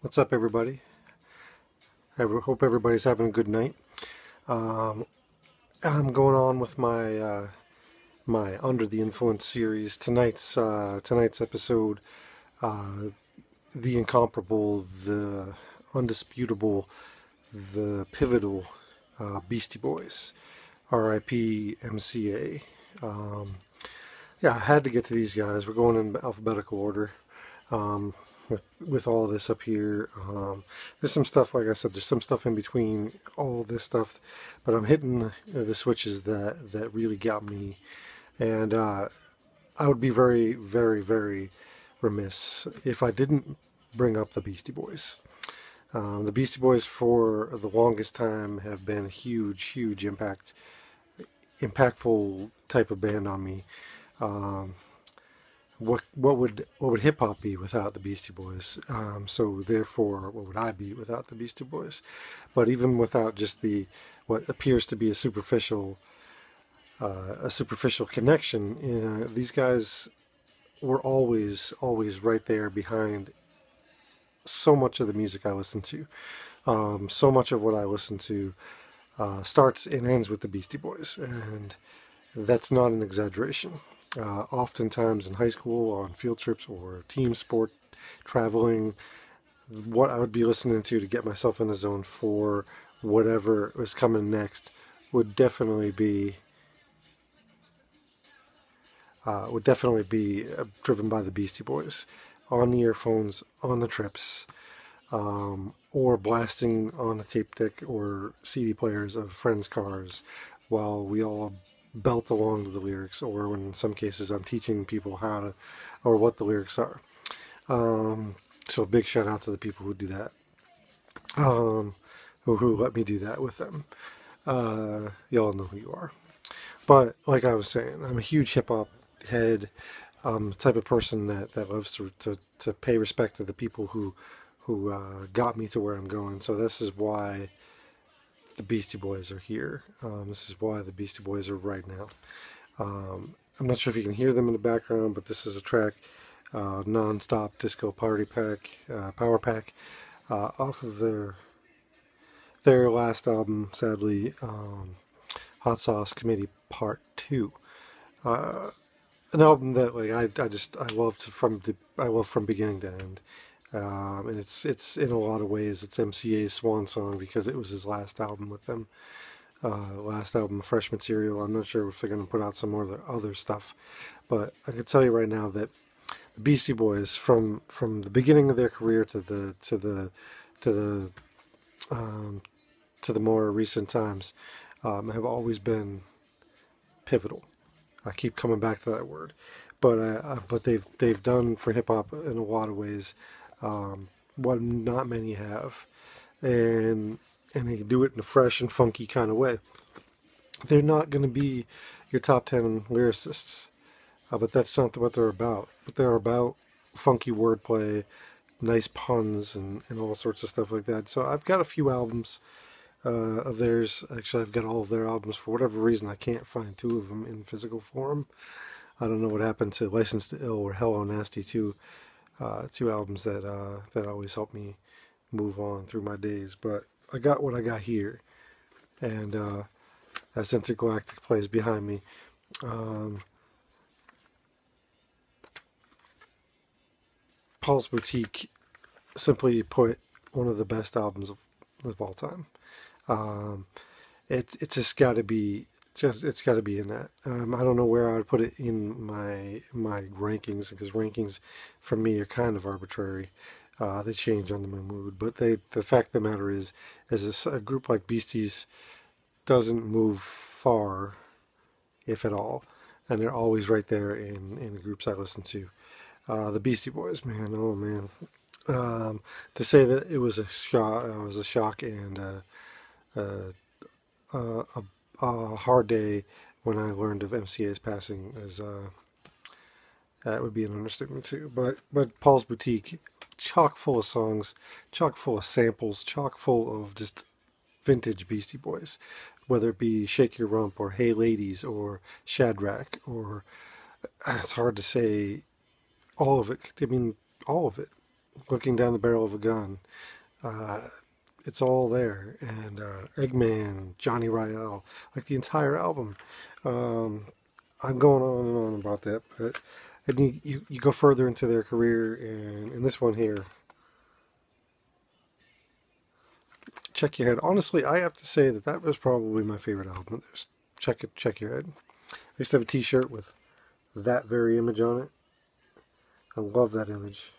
What's up, everybody? I hope everybody's having a good night. Um, I'm going on with my Under the Influence series. Tonight's episode, uh, the incomparable, the undisputable, the pivotal Beastie Boys, R.I.P. MCA. Um, yeah, I had to get to these guys. We're going in alphabetical order. Um, with all this up here. There's some stuff, like I said, there's some stuff in between all this stuff, but I'm hitting the switches that really got me, and I would be very, very, very remiss if I didn't bring up the Beastie Boys. The Beastie Boys for the longest time have been a huge, huge impactful type of band on me. Um, what would hip hop be without the Beastie Boys? So therefore, what would I be without the Beastie Boys? But even without just the what appears to be a superficial connection, these guys were always right there behind so much of the music I listen to. So much of what I listen to starts and ends with the Beastie Boys, and that's not an exaggeration. Oftentimes in high school, on field trips or team sport, traveling, what I would be listening to get myself in the zone for whatever was coming next would definitely be driven by the Beastie Boys, on the earphones, on the trips, or blasting on a tape deck or CD players of friends' cars while we all belt along to the lyrics, or when in some cases I'm teaching people how to or what the lyrics are. So a big shout out to the people who do that, who let me do that with them. Y'all know who you are. But like I was saying, I'm a huge hip hop head. The type of person that loves to pay respect to the people who got me to where I'm going. So this is why the Beastie Boys are here. This is why the Beastie Boys are right now. I'm not sure if you can hear them in the background, but this is a track, Non-Stop Disco Party Pack, Power Pack, off of their last album, sadly, Hot Sauce Committee Part 2. An album that I loved I love from beginning to end. And it's in a lot of ways it's MCA's swan song because it was his last album with them, last album, fresh material. I'm not sure if they're going to put out some more other stuff, but I can tell you right now that the Beastie Boys, from the beginning of their career to the to the more recent times, have always been pivotal. I keep coming back to that word, but they've done for hip hop in a lot of ways what not many have, and they do it in a fresh and funky kind of way. They're not going to be your top 10 lyricists, but that's not what they're about. But they're about funky wordplay, nice puns, and all sorts of stuff like that. So I've got a few albums of theirs. Actually, I've got all of their albums. For whatever reason, I can't find two of them in physical form. I don't know what happened to License to Ill or Hello Nasty, two albums that always help me move on through my days. But I got what I got here, and as Intergalactic plays behind me, Paul's Boutique, simply put, one of the best albums of all time. Um, it's just got to be it's got to be in that. I don't know where I would put it in my rankings because rankings for me are kind of arbitrary. They change under my mood, but the fact of the matter is, as a group like Beasties doesn't move far, if at all, and they're always right there in the groups I listen to. The Beastie Boys, man, oh man. To say that it was a shock and a hard day when I learned of MCA's passing is that would be an understatement too. But Paul's Boutique, chock full of songs, chock full of samples, chock full of just vintage Beastie Boys, whether it be Shake Your Rump or Hey Ladies or Shadrach or it's hard to say all of it. I mean, all of it. looking down the barrel of a gun. Uh, it's all there. And Eggman, Johnny Ryall, like the entire album. Um, I'm going on and on about that, but and you go further into their career, and in this one here, Check Your Head. Honestly, I have to say that that was probably my favorite album. There's Check Your Head. I used to have a T-shirt with that very image on it. I love that image.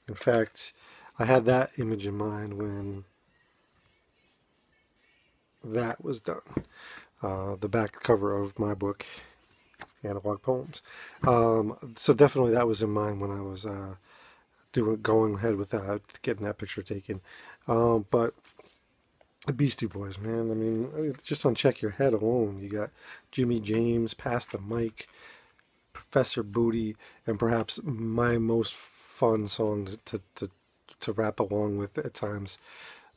In fact, I had that image in mind when that was done. The back cover of my book, Analog Poems. So definitely that was in mind when I was going ahead with that, getting that picture taken. But the Beastie Boys, man. I mean, just on Check Your Head alone, you got Jimmy James, Pass the Mic, Professor Booty, and perhaps my most fun song to rap along with at times.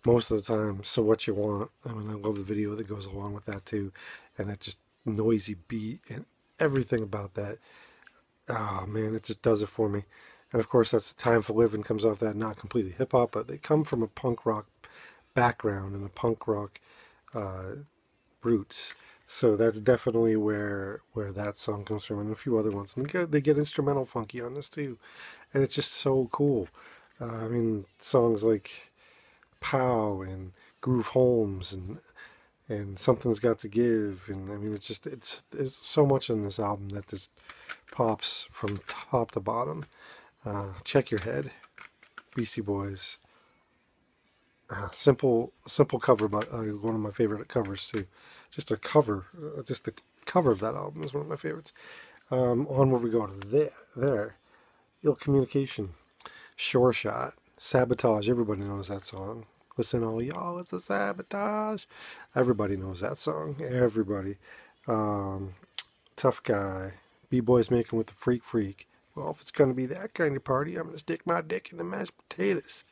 Most of the time, So What You Want. I mean, I love the video that goes along with that too, and that just noisy beat and everything about that. Oh man, it just does it for me. And of course, that's Time for Living comes off that, not completely hip hop, but they come from a punk rock background and a punk rock uh, roots. So that's definitely where that song comes from, and a few other ones. And they get instrumental funky on this too, and it's just so cool. I mean, songs like Pow and Groove Holmes and Something's Got to Give, and I mean, it's so much in this album that just pops from top to bottom. Check Your Head, Beastie Boys. Simple cover, but one of my favorite covers too. Just the cover of that album is one of my favorites. Onward we go to there. Ill Communication, Sure Shot, Sabotage. Everybody knows that song. Listen, all y'all, it's a sabotage. Everybody knows that song. Everybody. Um, Tough Guy, B-Boys Making with the Freak Freak. Well, if it's gonna be that kind of party, I'm gonna stick my dick in the mashed potatoes.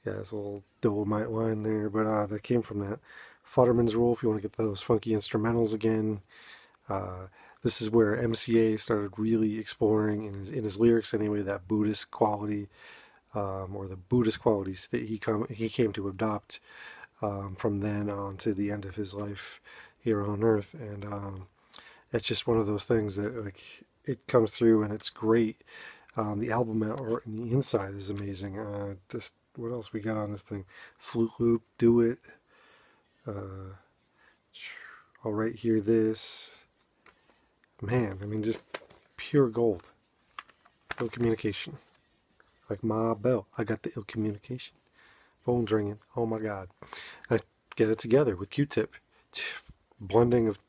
Yeah, it's a little Dolomite line there, but that came from that. Futterman's Rule, if you want to get those funky instrumentals again. Uh, this is where MCA started really exploring in his lyrics anyway, that Buddhist quality, or the Buddhist qualities that he came to adopt from then on to the end of his life here on Earth. And it's just one of those things that like it comes through and it's great. The album art and the inside is amazing. Just what else we got on this thing? Flute Loop, Do It. Uh, All Right Here This. Man, I mean, just pure gold. Ill Communication. Like Ma Bell, I got the ill communication. Phone's ringing. Oh my God. I get it together with Q-Tip. Blending of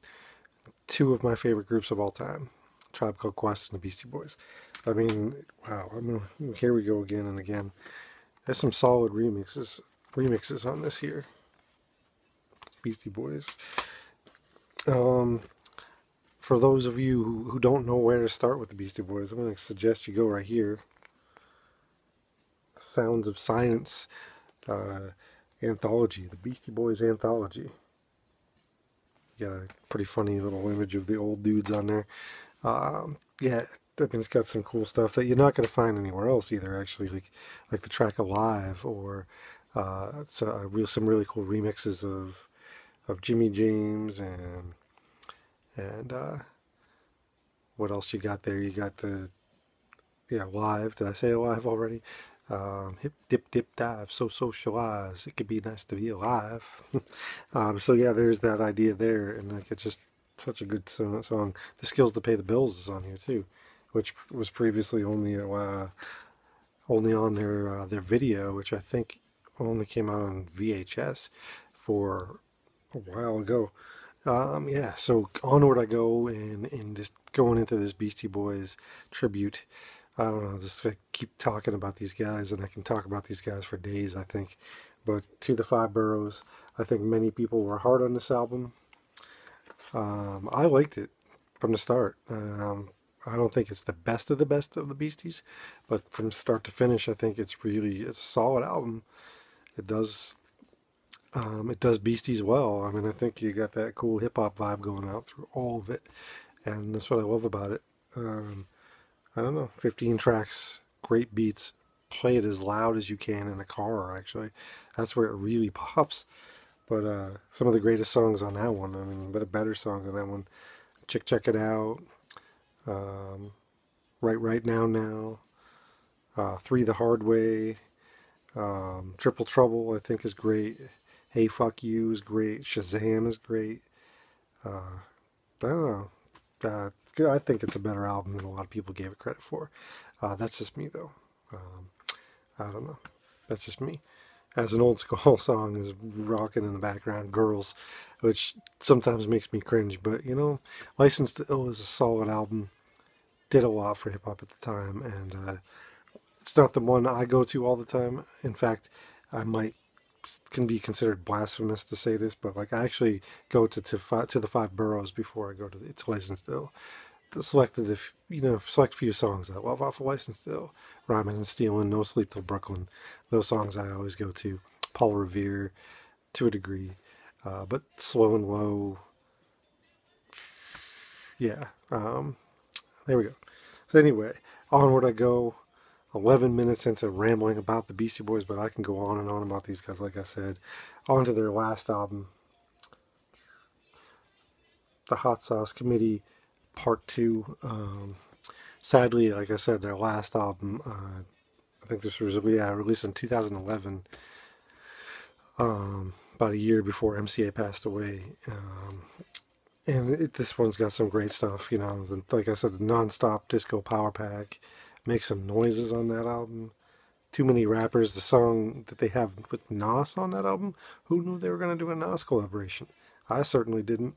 two of my favorite groups of all time. Tribe Called Quest and the Beastie Boys. I mean, wow. I mean, here we go again and again. There's some solid remixes on this here. Beastie Boys. For those of you who don't know where to start with the Beastie Boys, I'm going to suggest you go right here. Sounds of Science anthology, the Beastie Boys anthology. You got a pretty funny little image of the old dudes on there. Yeah, I mean, it's got some cool stuff that you're not going to find anywhere else either. Actually, like the track Alive, or some really cool remixes of Jimmy James and what else you got there? You got the Live. Did I say Alive already? Hip dip dip dive, so socialize. It could be nice to be alive. So yeah, there's that idea there, and like it's just such a good song. The Skills to Pay the Bills is on here too, which was previously only on their video, which I think only came out on VHS for a while ago. Yeah, so onward I go, and just going into this Beastie Boys tribute. I don't know, just I keep talking about these guys, and I can talk about these guys for days, I think. But To the Five Boroughs, I think many people were hard on this album. I liked it from the start. I don't think it's the best of the Beasties, but from start to finish, I think it's a solid album. It does Beasties well. I mean, I think you got that cool hip hop vibe going out through all of it, and that's what I love about it. I don't know, 15 tracks, great beats, play it as loud as you can in a car, actually. That's where it really pops. But some of the greatest songs on that one, I mean, but better songs on that one. Check It Out, um, Right Now Now, Three the Hard Way, Triple Trouble, I think is great. Hey Fuck You is great. Shazam is great. I don't know. I think it's a better album than a lot of people gave it credit for. That's just me, though. Um, I don't know. That's just me. As an old school song is rocking in the background, Girls, which sometimes makes me cringe, but you know, License to Ill is a solid album. Did a lot for hip hop at the time, and it's not the one I go to all the time. In fact, I might can be considered blasphemous to say this, but like I actually go to the five boroughs before I go to It's Licensed Ill. Selected select a few songs I love off of Licensed Ill. Rhyming and Stealing, No Sleep Till Brooklyn. Those songs I always go to. Paul Revere, to a degree. But Slow and Low, yeah. There we go. So anyway, onward I go. 11 minutes into rambling about the Beastie Boys, but I can go on and on about these guys, like I said. On to their last album, The Hot Sauce Committee, Part 2. Sadly, like I said, their last album, I think this was released in 2011, about a year before MCA passed away. And this one's got some great stuff, you know. Like I said, the non-stop disco power pack. Make Some Noises on that album. Too Many Rappers. The song that they have with Nas on that album. Who knew they were going to do a Nas collaboration? I certainly didn't.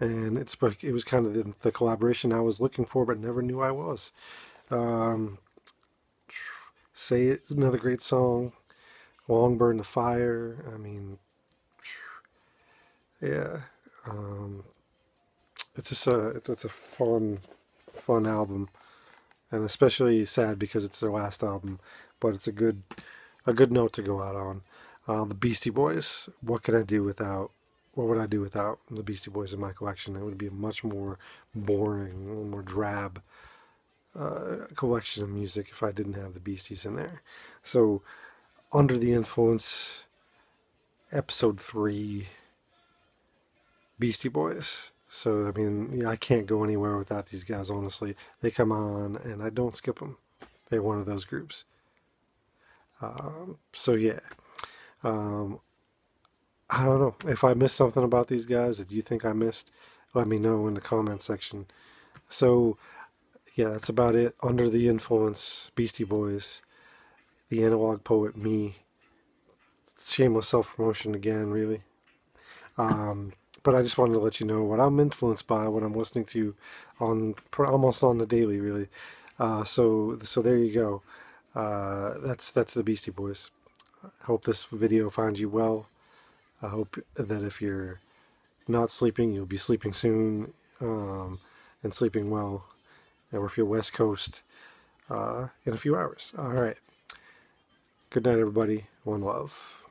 And it was kind of the collaboration I was looking for, but never knew I was. Say It is another great song. Long Burn the Fire. I mean, yeah. It's just it's a fun album, and especially sad because it's their last album. But it's a good note to go out on. The Beastie Boys. What could I do without? What would I do without the Beastie Boys in my collection? It would be a much more boring, a little more drab collection of music if I didn't have the Beasties in there. So, Under the Influence, Episode 3, Beastie Boys. So, I mean, yeah, I can't go anywhere without these guys, honestly. They come on, and I don't skip them. They're one of those groups. So, yeah. I don't know. If I missed something about these guys that you think I missed, let me know in the comment section. So, yeah, that's about it. Under the Influence, Beastie Boys, The Analog Poet, me. Shameless self-promotion again, really. But I just wanted to let you know what I'm influenced by, what I'm listening to almost on the daily, really. So there you go. That's the Beastie Boys. I hope this video finds you well. I hope that if you're not sleeping, you'll be sleeping soon, and sleeping well. Or if you're West Coast, in a few hours. All right. Good night, everybody. One love.